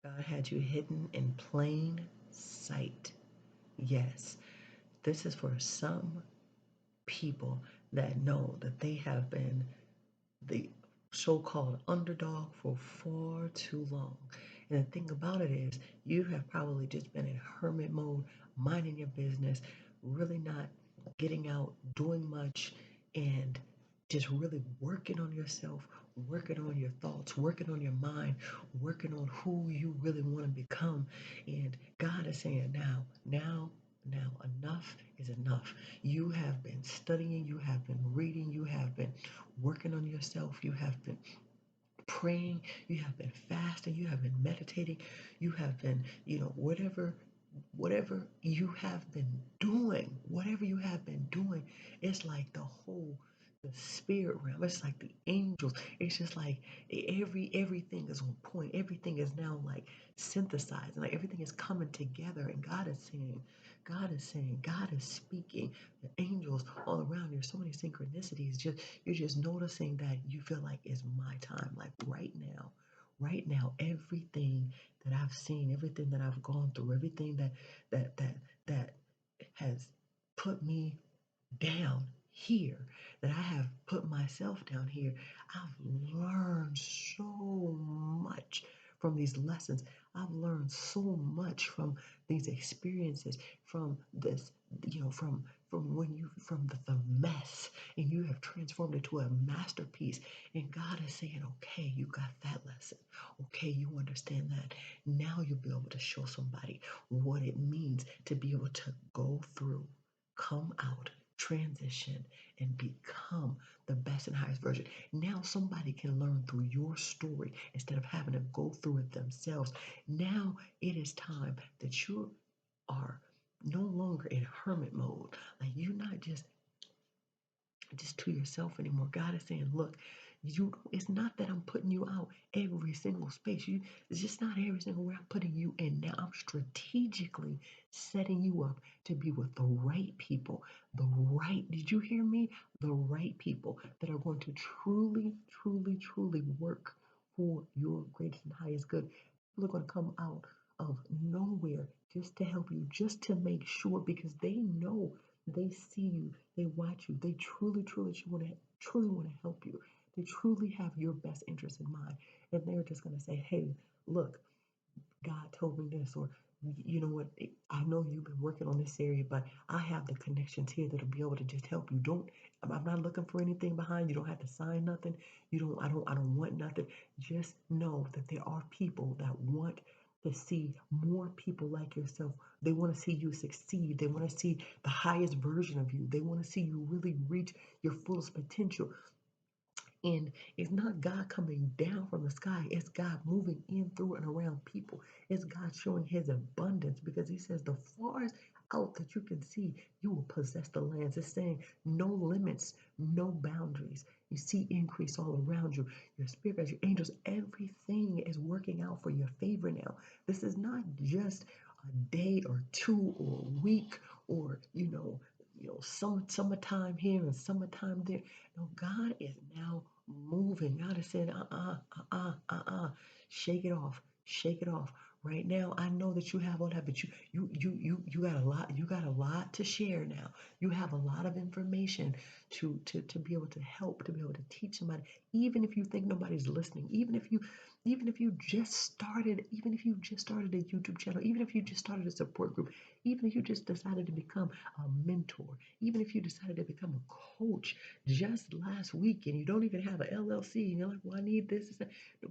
God had you hidden in plain sight. Yes, this is for some people that know that they have been the so-called underdog for far too long. And the thing about it is, you have probably just been in hermit mode, minding your business, really not getting out, doing much, and just really working on yourself, working on your thoughts, working on your mind, working on who you really want to become. And God is saying, now, enough is enough. You have been studying, you have been reading, you have been working on yourself, you have been praying, you have been fasting, you have been meditating, you have been, whatever you have been doing, whatever you have been doing, it's like the spirit realm, it's like the angels, it's just like everything is on point, everything is now like synthesized, and like everything is coming together, and God is speaking, the angels all around you, so many synchronicities, just you're just noticing that you feel like it's my time, like right now, everything that I've seen, everything that I've gone through, everything that has put me down here, that I have put myself down here. I've learned so much from these lessons. I've learned so much from these experiences, from this, from when you from the mess and you have transformed into a masterpiece. And God is saying, okay, you got that lesson. Okay, you understand that. Now you'll be able to show somebody what it means to be able to go through, come out, transition, and become the best and highest version. Now somebody can learn through your story instead of having to go through it themselves. Now it is time that you are no longer in hermit mode. Like you're not just to yourself anymore. God is saying, look, it's not that I'm putting you out every single space. It's just not every single where I'm putting you in. Now I'm strategically setting you up to be with the right people. Did you hear me? The right people that are going to truly, truly, truly work for your greatest and highest good. People are going to come out of nowhere just to help you, just to make sure, because they know, they see you, they watch you, they truly want to help you. They truly have your best interest in mind. And they're just going to say, hey, look, God told me this, or you know what, I know you've been working on this area, but I have the connections here that'll be able to just help you. I'm not looking for anything behind. You don't have to sign nothing. I don't want nothing. Just know that there are people that want to see more people like yourself. They want to see you succeed. They want to see the highest version of you. They want to see you really reach your fullest potential. And it's not God coming down from the sky, it's God moving in, through, and around people. It's God showing his abundance, because he says, the farthest out that you can see, you will possess the lands. It's saying no limits, no boundaries. You see increase all around you. Your spirit, your angels, everything is working out for your favor now. This is not just a day or two or a week, or summertime here and summertime there. No, God is now moving. God is saying, shake it off, shake it off. Right now, I know that you have all that, but you got a lot. You got a lot to share now. You have a lot of information to be able to help, to be able to teach somebody. Even if you think nobody's listening, even if you just started a YouTube channel, even if you just started a support group, even if you just decided to become a mentor, even if you decided to become a coach just last week and you don't even have an LLC and you're like, well, I need this.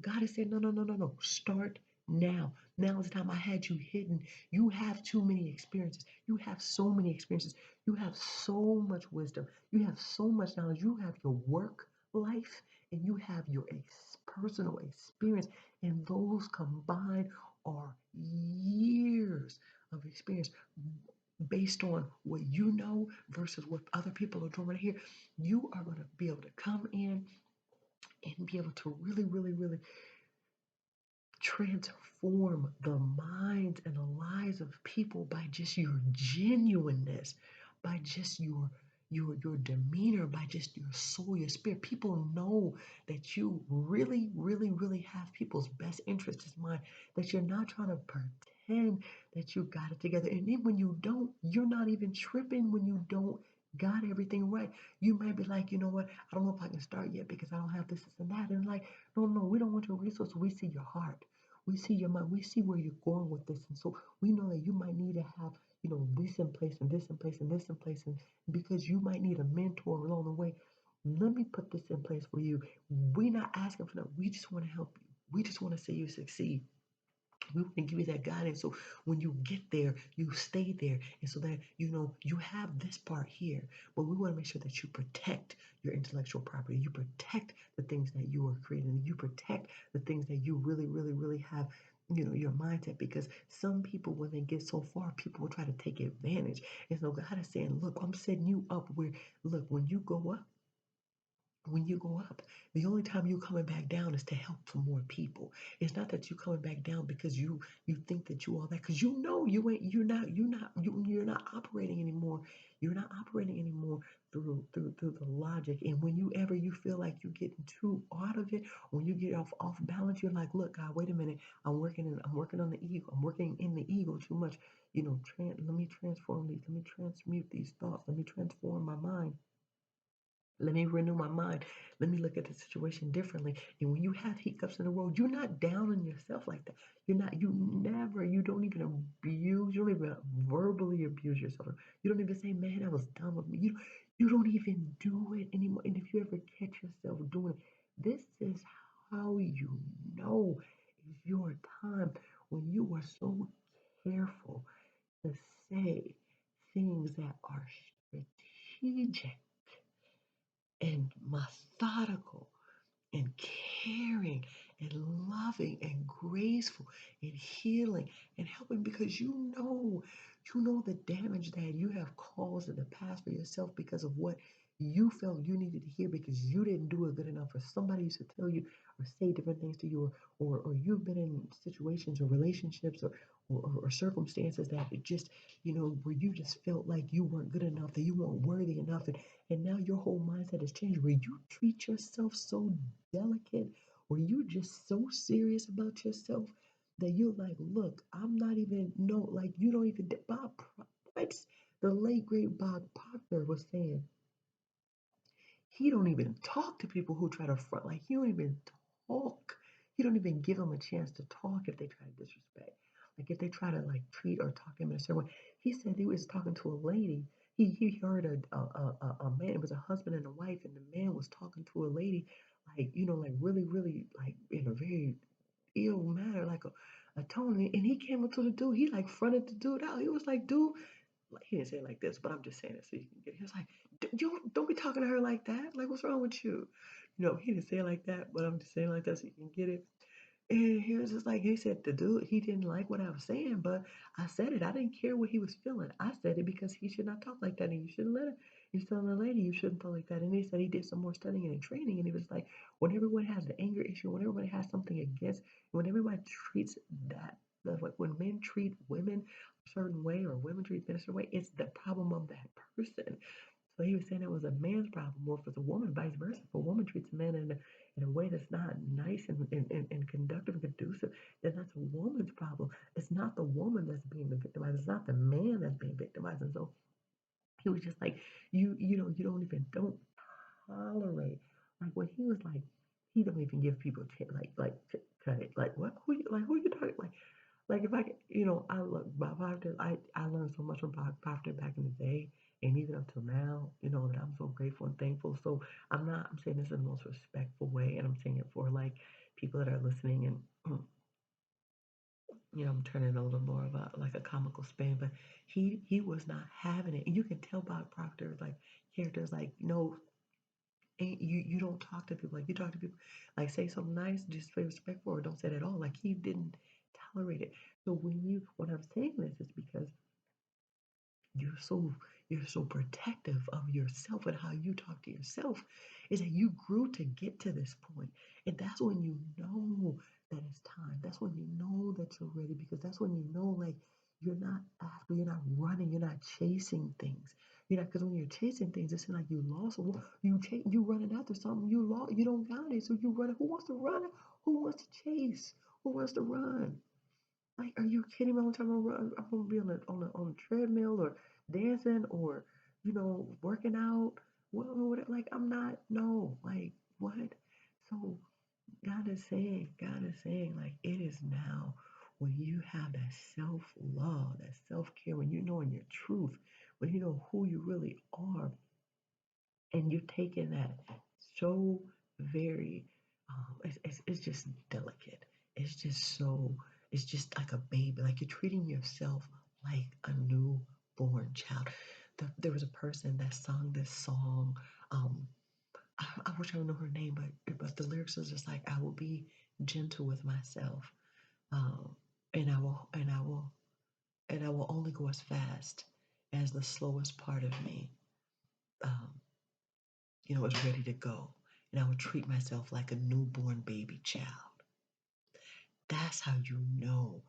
God is saying, no, no, no, no, no. Start now. Now is the time. I had you hidden. You have too many experiences. You have so many experiences. You have so much wisdom. You have so much knowledge. You have your work life and you have your personal experience. And those combined are years of experience based on what you know versus what other people are doing right here. You are going to be able to come in and be able to really, really, really transform the minds and the lives of people by just your genuineness, by just your demeanor, by just your soul, your spirit. People know that you really, really, really have people's best interests in mind, that you're not trying to pretend that you got it together. And then when you don't, you're not even tripping when you don't got everything right. You might be like, you know what, I don't know if I can start yet because I don't have this and that. And like, no, no, we don't want your resources. We see your heart. We see your mind. We see where you're going with this. And so we know that you might need to have, this in place and this in place and this in place. And because you might need a mentor along the way. Let me put this in place for you. We're not asking for that. We just want to help you. We just want to see you succeed. We want to give you that guidance. So when you get there, you stay there. And so that, you have this part here, but we want to make sure that you protect your intellectual property. You protect the things that you are creating. You protect the things that you really, really, really have, your mindset. Because some people, when they get so far, people will try to take advantage. And so God is saying, look, I'm setting you up where, look, when you go up, the only time you're coming back down is to help some more people. It's not that you're coming back down because you think that you all that, because you're not operating anymore. You're not operating anymore through the logic. And when you feel like you're getting too out of it, when you get off balance, you're like, look, God, wait a minute. I'm working on the ego. I'm working in the ego too much. Let me transform these. Let me transmute these thoughts. Let me transform my mind. Let me renew my mind. Let me look at the situation differently. And when you have hiccups in the road, you're not down on yourself like that. You don't even you don't even verbally abuse yourself. You don't even say, man, that was dumb of me. You don't even do it anymore. And if you ever catch yourself doing it, this is how you know it's your time, when you are so careful to say things that are strategic and methodical and caring and loving and graceful and healing and helping, because you know the damage that you have caused in the past for yourself because of what you felt you needed to hear, because you didn't do it good enough, or somebody used to tell you or say different things to you, or you've been in situations or relationships or circumstances that it just, where you just felt like you weren't good enough, that you weren't worthy enough. And now your whole mindset has changed, where you treat yourself so delicate, or you just so serious about yourself that you're like, look, I'm not even, no, like you don't even, what? The late great Bob Proctor was saying, he don't even talk to people who try to front. Like he don't even talk. He don't even give them a chance to talk if they try to disrespect. Like if they try to like treat or talk him in a certain way. He said he was talking to a lady. He heard a man. It was a husband and a wife, and the man was talking to a lady, like like really really like in a very ill manner, like a tone. And he came up to the dude. He like fronted the dude out. He was like, dude, like he didn't say it like this, but I'm just saying it so you can get it. He was like, You don't be talking to her like that. Like, what's wrong with you? He didn't say it like that, but I'm just saying it like that so you can get it. And he was just like, he said the dude, he didn't like what I was saying, but I said it. I didn't care what he was feeling. I said it because he should not talk like that, and you shouldn't let her. He's telling the lady you shouldn't talk like that. And he said he did some more studying and training, and he was like, when everyone has an anger issue, when everybody has something against, when everybody treats like when men treat women a certain way or women treat men a certain way, it's the problem of that person. So he was saying it was a man's problem, or if it's a woman, vice versa. If a woman treats a man in a way that's not nice and conductive and conducive, then that's a woman's problem. It's not the woman that's being the victimized. It's not the man that's being victimized. And so he was just like, you don't tolerate. Like when he was like, he don't even give people cut it. Like what? Who you talking like if I could, I look Bob Proctor. I learned so much from Bob Proctor back in the day, and even up till now, that I'm so grateful and thankful. So I'm saying this in the most respectful way, and I'm saying it for like people that are listening, and I'm turning a little more of a comical spin. But he was not having it, and you can tell Bob Proctor like characters like ain't you don't talk to people like you talk to people, like say something nice, just say respectful, or don't say it at all. Like he didn't tolerate it. So when I'm saying this is because you're so you're so protective of yourself and how you talk to yourself, is that you grew to get to this point. And that's when you know that it's time. That's when you know that you're ready, because that's when you know like you're not running, you're not chasing things. You know, because when you're chasing things, it seems like you lost. You running after something you lost. You don't got it, so you running. Who wants to run? Who wants to chase? Who wants to run? Like, are you kidding me? All the time I'm gonna be on a treadmill or dancing or working out. What? Like, I'm not. No. Like, what? So God is saying, like, it is now when you have that self love, that self care, when you know in your truth, when you know who you really are, and you're taking that so very, it's just delicate. It's just so, it's just like a baby, like you're treating yourself like a newborn child. There was a person that sung this song. Um, I wish I would know her name, but the lyrics is just like, I will be gentle with myself, um, and I will only go as fast as the slowest part of me, um, is ready to go, and I will treat myself like a newborn baby child. That's how you know.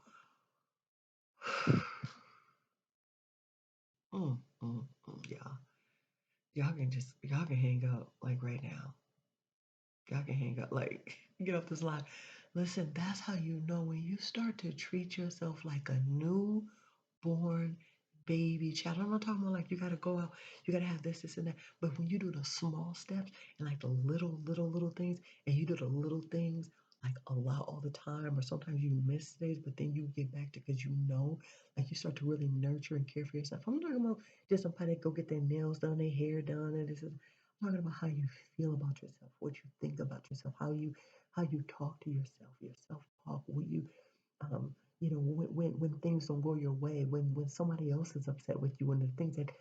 Y'all, y'all can hang up like right now. Y'all can hang up like get off this line. Listen, that's how you know when you start to treat yourself like a newborn baby child. I'm not talking about like you gotta go out, you gotta have this, and that. But when you do the small steps and like the little things, and you do the little things like a lot all the time, or sometimes you miss days, but then you get back to because like you start to really nurture and care for yourself. I'm not talking about just somebody that go get their nails done, their hair done, and this is. I'm talking about how you feel about yourself, what you think about yourself, how you talk to yourself, your self talk, what you when things don't go your way, when somebody else is upset with you, and the things that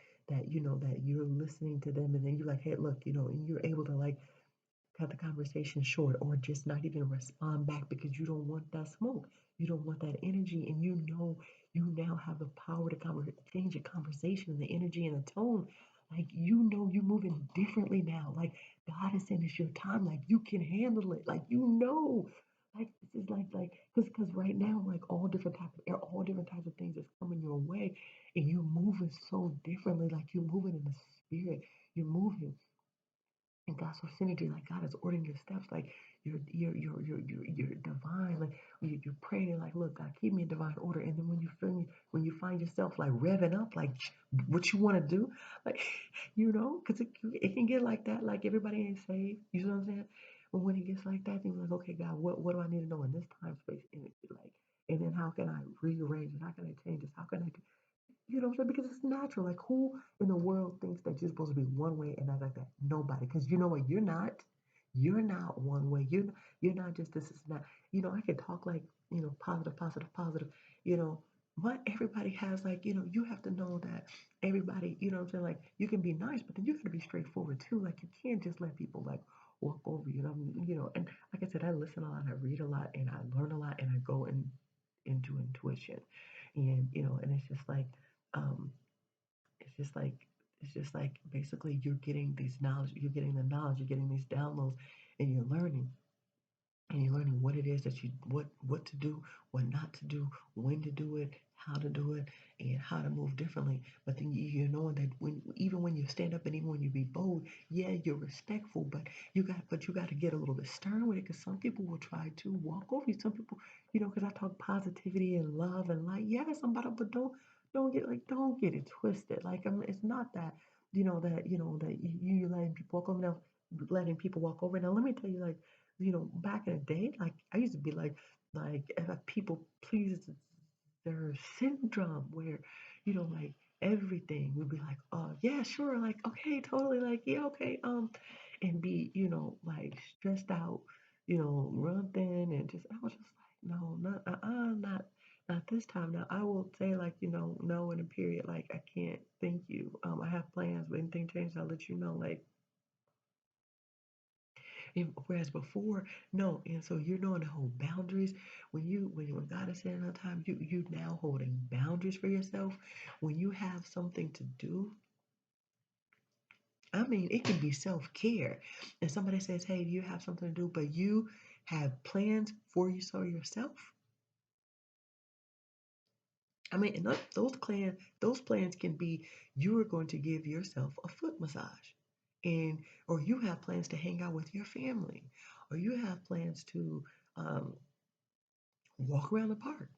you're listening to them, and then you're like, hey, look, and you're able to like cut the conversation short or just not even respond back because you don't want that smoke. You don't want that energy. And you now have the power to change the conversation and the energy and the tone. Like you're moving differently now. Like God is saying it's your time. Like you can handle it. Like Like this is because right now like all different types of things is coming your way, and you're moving so differently. Like you're moving in the spirit. You're moving and God's so synergy, like God is ordering your steps, like you're divine, like you're praying and like, look, God, keep me in divine order. And then when you find yourself like revving up, like what you want to do, like because it can get like that, like everybody ain't saved, you know what I'm saying? But when it gets like that, then you're like, okay, God, what do I need to know in this time space? And like, and then how can I rearrange it? How can I change this? How can I do what I'm saying? Because it's natural. Like, who in the world thinks that you're supposed to be one way and not like that? Nobody. Because you know what? You're not. You're not one way. You're not just this is not. I can talk like positive, positive, positive. But everybody has like you have to know that everybody. You know what I'm saying? Like you can be nice, but then you got to be straightforward too. Like you can't just let people like walk over you. And like I said, I listen a lot, I read a lot, and I learn a lot, and I go into intuition, and it's just like um, it's just like basically you're getting the knowledge, you're getting these downloads, and you're learning what it is that you what to do, what not to do, when to do it, how to do it, and how to move differently. But then you're knowing that when you stand up and even when you be bold, yeah, you're respectful, but you got to get a little bit stern with it because some people will try to walk over you. Some people, because I talk positivity and love and light. Yeah, somebody, but don't get it twisted. Like it's not that that you letting people walk over now, letting people walk over. Now let me tell you like back in the day, like I used to be like a people pleaser syndrome where, like everything would be like, yeah, sure, like okay, totally, like yeah, okay, and be, like stressed out, run thin and just I was just like, no, not not this time. Now I will say like, no in a period, like I can't, thank you. I have plans, but anything changes, I'll let you know. Like whereas before, no. And so you're knowing to hold boundaries. When God is saying another time, you now holding boundaries for yourself. When you have something to do, I mean, it can be self-care. And somebody says, hey, you have something to do, but you have plans for yourself. I mean, and those plans can be you are going to give yourself a foot massage, and or you have plans to hang out with your family, or you have plans to um, walk around the park.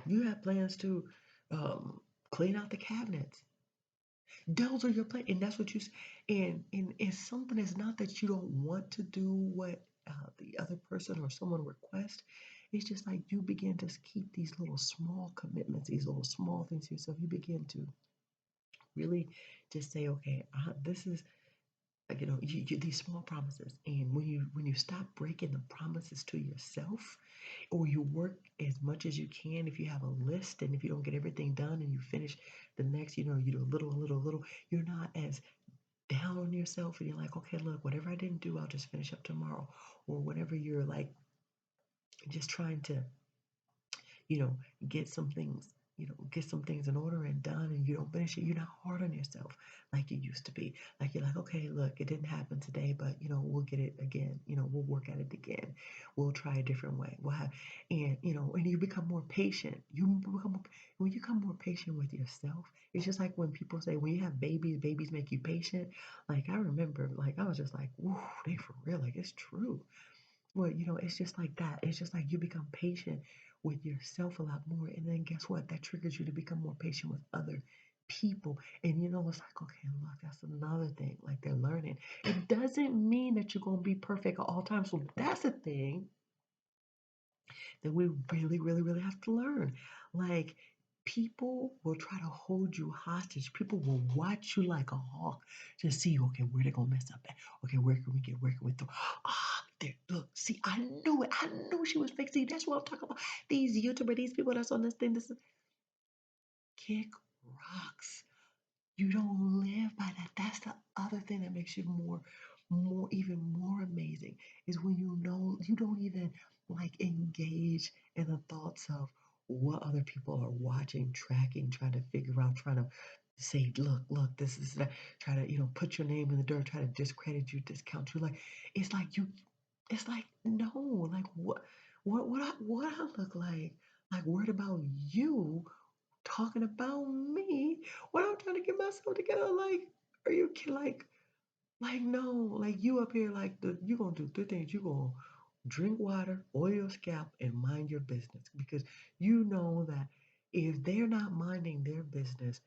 You have plans to um, clean out the cabinets. Those are your plans, and that's what and it's something that's not that you don't want to do what the other person or someone requests. It's just like you begin to keep these little small commitments, these little small things to yourself. You begin to really just say, okay, this is like these small promises, and when you stop breaking the promises to yourself, or you work as much as you can. If you have a list, and if you don't get everything done, and you finish the next, you do a little, a little, a little, you're not as down on yourself, and you're like, okay, look, whatever I didn't do, I'll just finish up tomorrow, or whatever you're like, just trying to you know, get some things, get some things in order and done, and you don't finish it, you're not hard on yourself like you used to be. Like you're like, okay, look, it didn't happen today, but we'll get it again. We'll work at it again. We'll try a different way. We'll have, and you become more patient. When you become more patient with yourself, it's just like when people say when you have babies, babies make you patient. Like I remember, like I was just like, whoa, they for real, like it's true. Well, it's just like that. It's just like you become patient with yourself a lot more. And then guess what? That triggers you to become more patient with other people. And it's like, okay, look, that's another thing. Like they're learning. It doesn't mean that you're going to be perfect at all times. So that's a thing that we really, really, really have to learn. Like, people will try to hold you hostage. People will watch you like a hawk to see, okay, where they gonna mess up at? Okay, where can we throw? Ah, there, look, see, I knew it. I knew she was fake. See, that's what I'm talking about. These YouTuber, these people that's on this thing, this is kick rocks. You don't live by that. That's the other thing that makes you even more amazing is when you don't even like engage in the thoughts of what other people are watching, tracking, trying to figure out, trying to say, look, this is that, try to, put your name in the dirt, try to discredit you, discount you. Like, it's like it's like, no, like what I look like worried about you talking about me when I'm trying to get myself together. Like, are you kidding? Like no, like you up here like you gonna do three things. You gonna drink water, oil your scalp, and mind your business because you know that if they're not minding their business,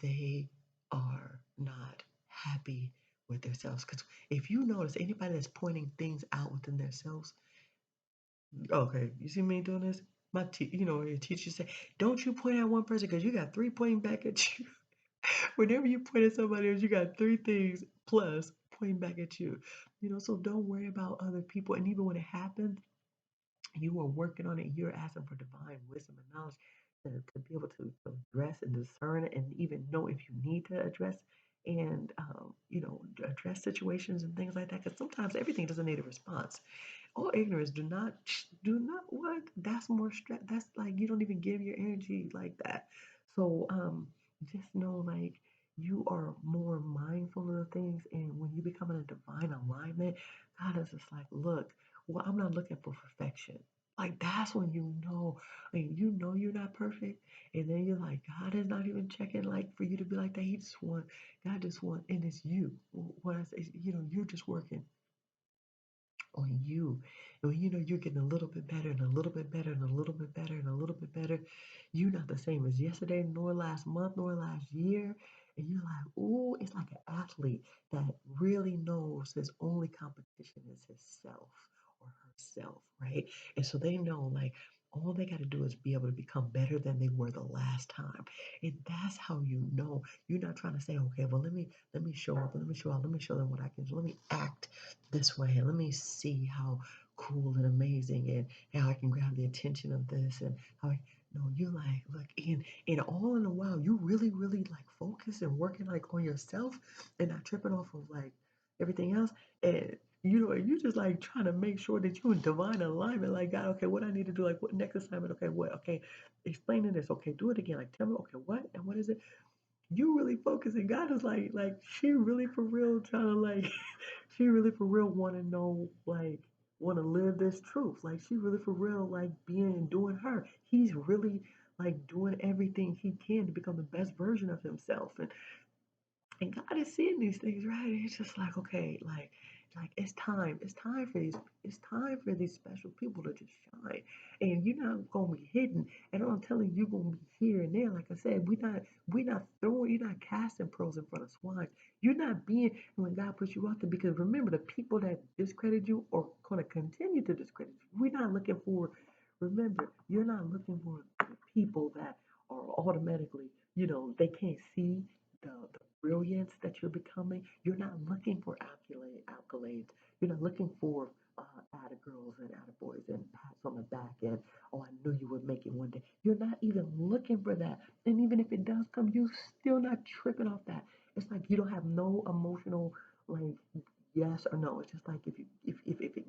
they are not happy with themselves. Because if you notice anybody that's pointing things out within themselves, okay, you see me doing this? Your teacher say, don't you point at one person because you got three pointing back at you. Whenever you point at somebody else, you got three things plus pointing back at you. So don't worry about other people. And even when it happens, you are working on it. You're asking for divine wisdom and knowledge to be able to address and discern and even know if you need to address and address situations and things like that. Because sometimes everything doesn't need a response. All ignorance, do not what? That's more stress. That's like you don't even give your energy like that. So just know like you are more mindful of the things, and when you become in a divine alignment, God is just like, look, well, I'm not looking for perfection. Like that's when you're not perfect, and then you're like, God is not even checking like for you to be like that. God just want, and it's you. What I say, you're just working on you. And when you're getting a little bit better and a little bit better and a little bit better and a little bit better, you're not the same as yesterday, nor last month, nor last year. And you're like, ooh, it's like an athlete that really knows his only competition is himself or herself, right? And so they know like all they got to do is be able to become better than they were the last time. And that's how you know. You're not trying to say, okay, well let me show up, let me show out, let me show them what I can do. Let me act this way and let me see how cool and amazing and how I can grab the attention of this and how I no, you're like, look, and all in a while, you really, really like focus and working like on yourself and not tripping off of like everything else. And you just like trying to make sure that you're in divine alignment. Like, God, okay, what I need to do, like what next assignment, okay, what, okay, explaining this, okay, do it again, like tell me, okay, what and what is it? You really focusing. God is like she really for real trying to like she really for real want to know like want to live this truth. Like she really for real like being and doing her. He's really like doing everything he can to become the best version of himself. And God is seeing these things, right? And it's just like, okay, like it's time. It's time for these special people to just shine. And you're not gonna be hidden. And I'm telling you, you're gonna be here and there. Like I said, we're not throwing, you're not casting pearls in front of swine. You're not being when God puts you out there, because remember the people that discredit you are gonna continue to discredit you. We're not looking for, remember, you're not looking for people that are automatically, they can't see the brilliance that you're becoming. You're not looking for accolades. You're not looking for atta girls and atta boys and pats on the back and, oh, I knew you would make it one day. You're not even looking for that. And even if it does come, you still not tripping off that. It's like you don't have no emotional, like, yes or no. It's just like if you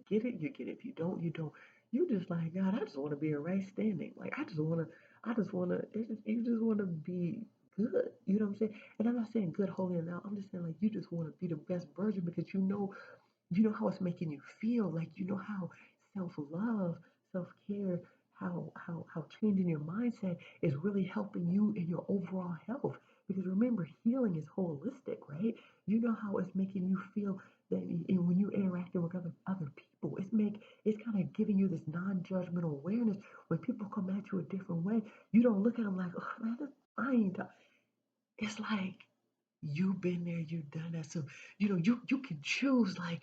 get it, you get it. If you don't, you don't. You just like, God, I just want to be a right standing. Like you just want to be good. You know what I'm saying? And I'm not saying good, holy, and now. I'm just saying like you just want to be the best version because you know how it's making you feel. Like you know how self-love, self-care, how changing your mindset is really helping you in your overall health. Because remember, healing is holistic, right? You know how it's making you feel that when you're interacting with other people, it's kind of giving you this non-judgmental awareness. When people come at you a different way, you don't look at them like, oh man, I ain't. It's like you've been there, you've done that. So you can choose. Like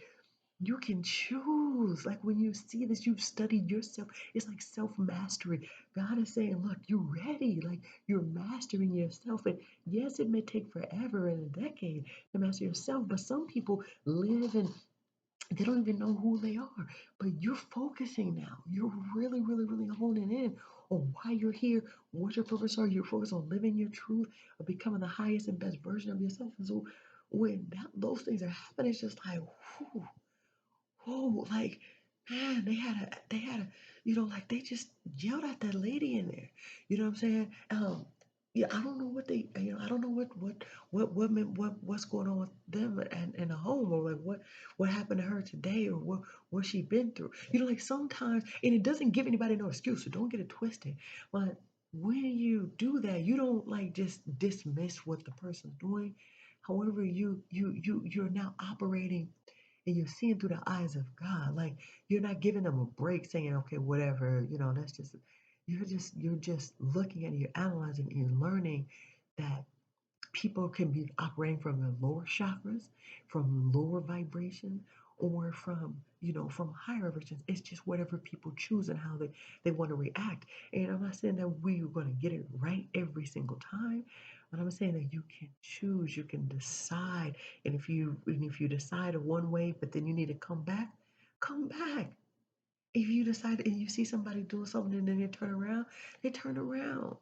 you can choose. Like when you see this, you've studied yourself. It's like self mastery. God is saying, look, you're ready. Like you're mastering yourself. And yes, it may take forever and a decade to master yourself, but some people live and they don't even know who they are. But you're focusing now. You're really, really, really honing in on why you're here, what your purpose are. You're focused on living your truth, of becoming the highest and best version of yourself. And so when those things are happening, it's just like, whew, whoa, like, man, they had a, like they just yelled at that lady in there. You know what I'm saying? Yeah, I don't know what I don't know what's going on with them and in the home, or like what happened to her today, or what she been through. Like sometimes, and it doesn't give anybody no excuse, so don't get it twisted. But when you do that, you don't like just dismiss what the person's doing. However, you're now operating and you're seeing through the eyes of God. Like you're not giving them a break saying, okay, whatever, that's just you're just looking at it, you're analyzing it, you're learning that people can be operating from the lower chakras, from lower vibration, or from higher vibrations. It's just whatever people choose and how they want to react. And I'm not saying that we're going to get it right every single time, but I'm saying that you can choose, you can decide. And if you decide a one way, but then you need to come back, come back. If you decide and you see somebody doing something and then they turn around.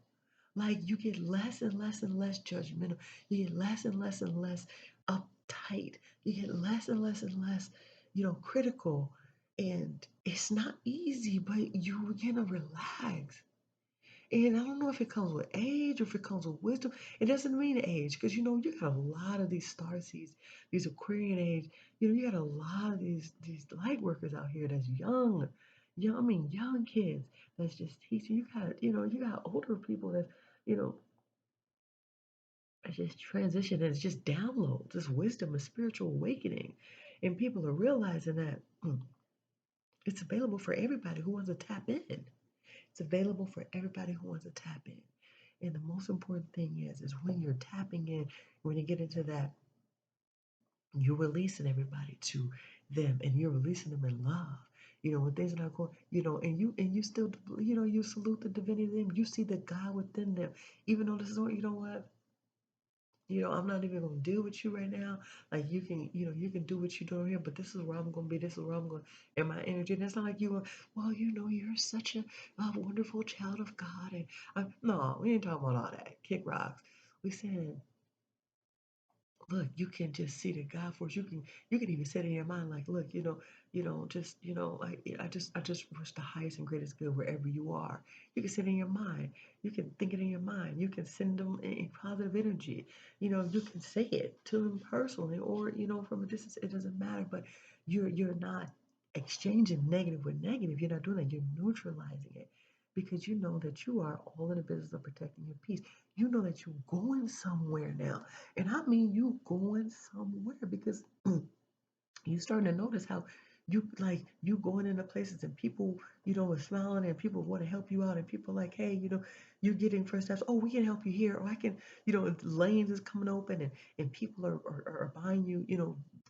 Like you get less and less and less judgmental. You get less and less and less uptight. You get less and less and less, critical. And it's not easy, but you're gonna relax. And I don't know if it comes with age or if it comes with wisdom. It doesn't mean age, because you got a lot of these star seeds, these Aquarian age. You got a lot of these light workers out here that's young. I mean, young kids that's just teaching. You got older people that you know it's just transition and it's just downloads, it's wisdom, a spiritual awakening, and people are realizing that it's available for everybody who wants to tap in. It's available for everybody who wants to tap in. And the most important thing is when you're tapping in, when you get into that, you're releasing everybody to them, and you're releasing them in love. When things are not going, and you still, you salute the divinity in them. You see the God within them, even though this is what what. I'm not even gonna deal with you right now. Like you can do what you're doing here, but this is where I'm gonna be. This is where I'm going. And my energy. And it's not like you. Well, you're such a wonderful child of God. And no, we ain't talking about all that. Kick rocks. We saying, look, you can just see the God force. You can even say it in your mind, like, look, just I just wish the highest and greatest good wherever you are. You can say it in your mind. You can think it in your mind. You can send them in positive energy. You can say it to them personally, or from a distance. It doesn't matter. But you're not exchanging negative with negative. You're not doing that. You're neutralizing it. because you know that you are all in the business of protecting your peace. You know that you're going somewhere now. And I mean you going somewhere because you starting to notice how you going into places and people are smiling and people want to help you out and people like, hey, you're getting first steps, oh, we can help you here, or I can, lanes is coming open and people are buying you,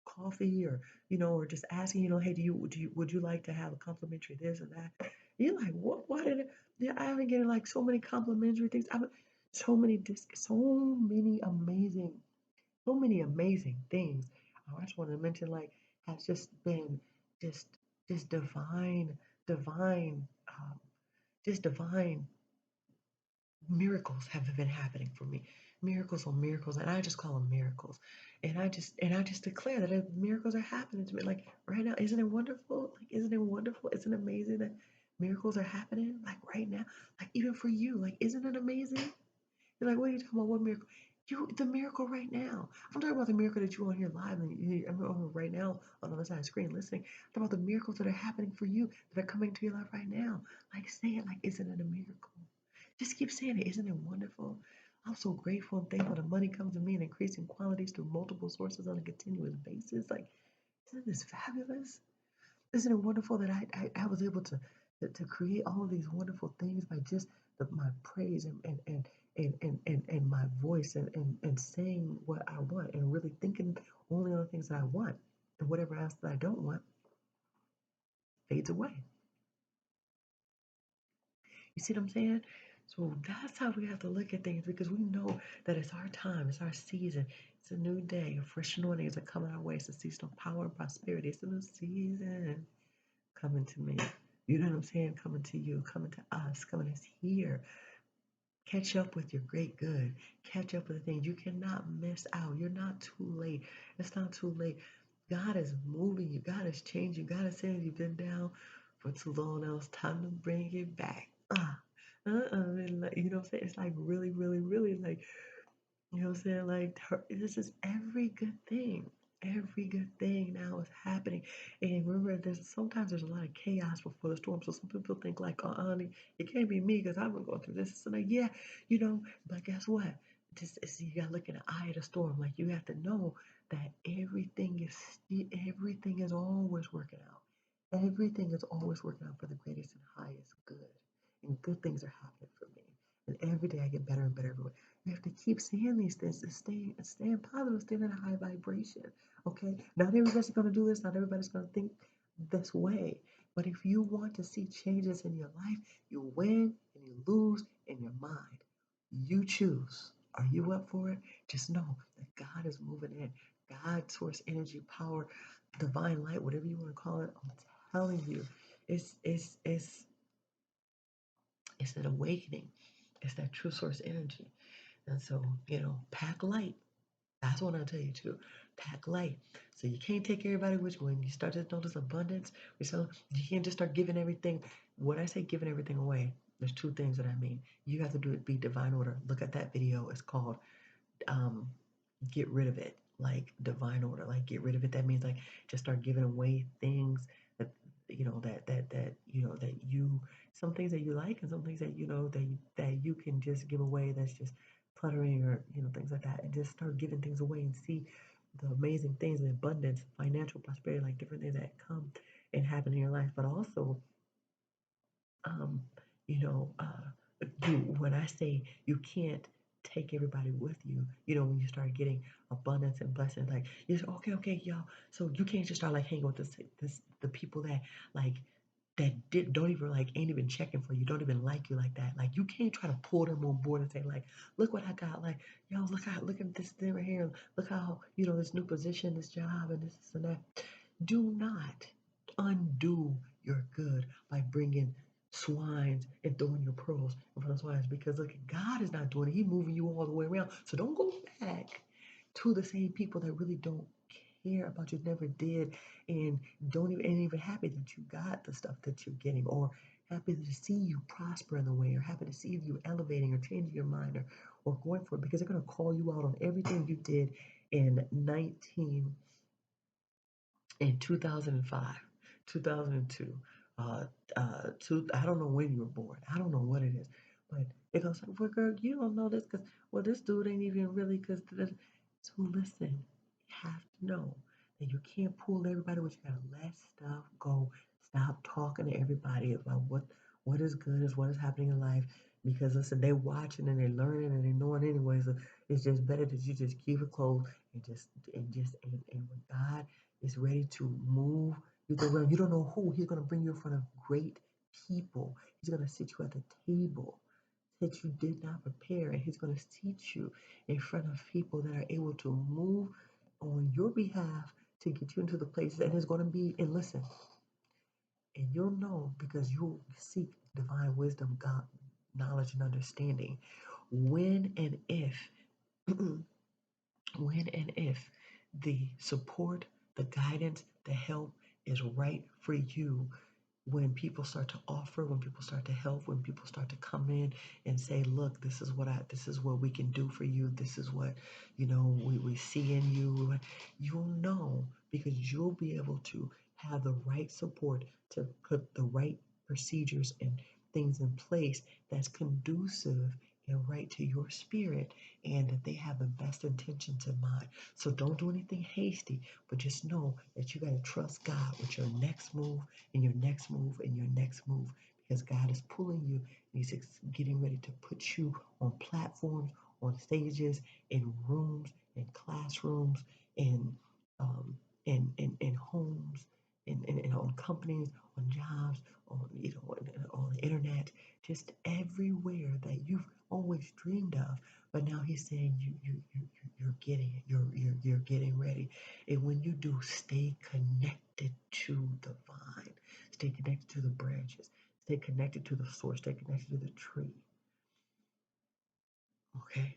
coffee, or or just asking, hey, would you like to have a complimentary this and that. You're like, what, why did it, yeah, I've been getting like so many complimentary things. So many so many amazing things. I just want to mention, like, has just been just just divine, just divine miracles have been happening for me. Miracles on miracles, and I just call them miracles. And I just declare that miracles are happening to me. Like right now, isn't it wonderful? Like, isn't it wonderful? Isn't it amazing that miracles are happening? Like right now, like even for you, like isn't it amazing? You're like, what are you talking about? What miracle? The miracle right now. I'm talking about the miracle that you're on here live and I'm on right now on the other side of the screen listening. I'm talking about the miracles that are happening for you, that are coming to your life right now. Like, say it like, isn't it a miracle? Just keep saying it. Isn't it wonderful? I'm so grateful and thankful that money comes to me in increasing quantities through multiple sources on a continuous basis. Like, isn't this fabulous? Isn't it wonderful that I was able to create all of these wonderful things by just my praise and my voice and saying what I want and really thinking only on the things that I want, and whatever else that I don't want fades away. You see what I'm saying? So that's how we have to look at things, because we know that it's our time, it's our season, it's a new day, fresh anointings are coming our way. It's a season of power and prosperity. It's a new season coming to me. You know what I'm saying? Coming to you, coming to us, coming is here. Catch up with your great good. Catch up with the things. You cannot miss out. You're not too late. It's not too late. God is moving you. God is changing. God is saying you've been down for too long now. It's time to bring it back. And like, you know what I'm saying? It's like really, really, really like, you know what I'm saying? Like, this is every good thing. Every good thing now is happening. And remember, sometimes there's a lot of chaos before the storm. So some people think like, honey, it can't be me because I've been going through this. So like, yeah, but guess what? You gotta look in the eye of the storm. Like, you have to know that everything is always working out. Everything is always working out for the greatest and highest good. And good things are happening for me. And every day I get better and better every way. You have to keep saying these things and staying positive, staying in a high vibration. Okay? Not everybody's gonna do this, not everybody's gonna think this way. But if you want to see changes in your life, you win and you lose in your mind. You choose. Are you up for it? Just know that God is moving in. God, source, energy, power, divine light, whatever you want to call it. I'm telling you, it's it's it's it's an awakening. It's that true source energy. And so, pack light. That's what I'll tell you too. Pack light. So you can't take everybody with you. When you start to notice abundance, you can't just start giving everything. When I say giving everything away, there's two things that I mean. You have to do it, be divine order. Look at that video. It's called um, Get Rid of It, like divine order. Like, get rid of it. That means like just start giving away things that that you, some things that you like and some things that you can just give away, that's just cluttering, or things like that, and just start giving things away and see the amazing things, the abundance, financial prosperity, like different things that come and happen in your life. But also, um, you know, when I say you can't take everybody with you, when you start getting abundance and blessings, like you say, okay, y'all. So you can't just start like hanging with the people that like don't even like ain't even checking for you, don't even like you like that. Like, you can't try to pull them on board and say like, look what I got. Like, yo, look at this thing right here. Look how this new position, this job, and this and that. Do not undo your good by bringing swines and throwing your pearls in front of swines, because look, God is not doing it. He's moving you all the way around. So don't go back to the same people that really don't care about you, never did, and don't even ain't even happy that you got the stuff that you're getting, or happy to see you prosper in the way, or happy to see you elevating or changing your mind, or going for it, because they're gonna call you out on everything you did in 19 in 2005, 2002. uh, I don't know when you were born. I don't know what it is, but it goes like, well, girl, you don't know this because, well, this dude ain't even really because. So listen, you have to know that you can't pull everybody, but you gotta let stuff go. Stop talking to everybody about what is good is what is happening in life because listen, they watching and they're learning and they're knowing anyway. So it's just better that you just keep it close and when God is ready to move you go around. You don't know who. He's going to bring you in front of great people. He's going to sit you at the table that you did not prepare. And he's going to teach you in front of people that are able to move on your behalf to get you into the places. And it's going to be, and listen, and you'll know because you'll seek divine wisdom, God, knowledge, and understanding. When and if, when and if the support, the guidance, the help is right for you, when people start to offer, when people start to help, when people start to come in and say, look, this is what we can do for you. This is what, we see in you. You'll know because you'll be able to have the right support to put the right procedures and things in place that's conducive and right to your spirit and that they have the best intentions in mind. So don't do anything hasty, but just know that you got to trust God with your next move and your next move and your next move because God is pulling you and He's getting ready to put you on platforms, on stages, in rooms, in classrooms, in in homes, in on companies, on jobs, on the internet, just everywhere that you've always dreamed of. But now He's saying you're getting it. You're getting ready. And when you do, stay connected to the vine. Stay connected to the branches. Stay connected to the source. Stay connected to the tree. Okay?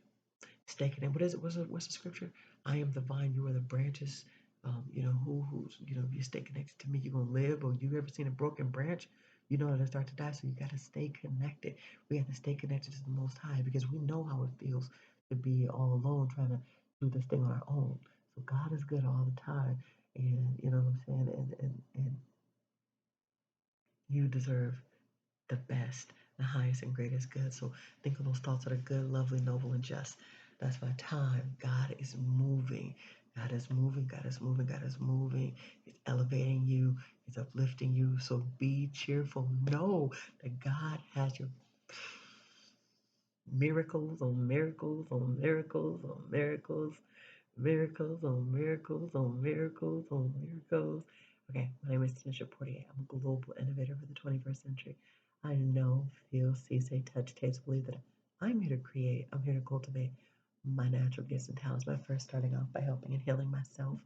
Stay connected. What is it? What's the scripture? I am the vine, you are the branches. If you stay connected to me, you're gonna live. Or you ever seen a broken branch? You know it'll start to die. So you gotta stay connected. We have to stay connected to the Most High because we know how it feels to be all alone trying to do this thing on our own. So God is good all the time, and you know what I'm saying. And you deserve the best, the highest and greatest good. So think of those thoughts that are good, lovely, noble, and just. That's my time. God is moving. God is moving. God is moving. God is moving. He's elevating you. He's uplifting you. So be cheerful. Know that God has your miracles on miracles on miracles on miracles. Miracles on miracles on miracles on miracles. Okay, my name is Tanisha Portier. I'm a global innovator for the 21st century. I know, feel, see, say, touch, taste, believe that I'm here to create. I'm here to cultivate my natural gifts and talents by first starting off by helping and healing myself,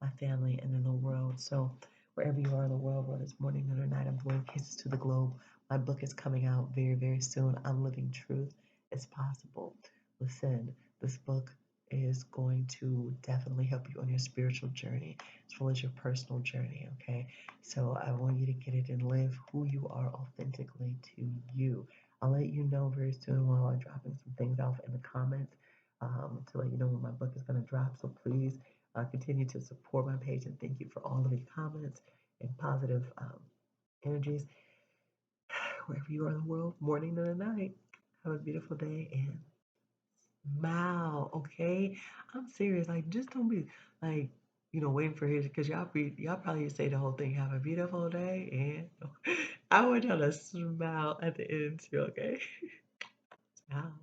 my family, and then the world. So wherever you are in the world, whether it's morning, noon, or night, I'm blowing kisses to the globe. My book is coming out very, very soon. I'm living truth. It's possible. Listen, this book is going to definitely help you on your spiritual journey as well as your personal journey, okay? So I want you to get it and live who you are authentically to you. I'll let you know very soon while I'm dropping some things off in the comments to let you know when my book is going to drop. So please continue to support my page and thank you for all of your comments and positive energies wherever you are in the world, morning to night. Have a beautiful day and smile, okay? I'm serious. Like, just don't be like, waiting for his because y'all probably say the whole thing. Have a beautiful day, and I want y'all to smile at the end too, okay? Smile.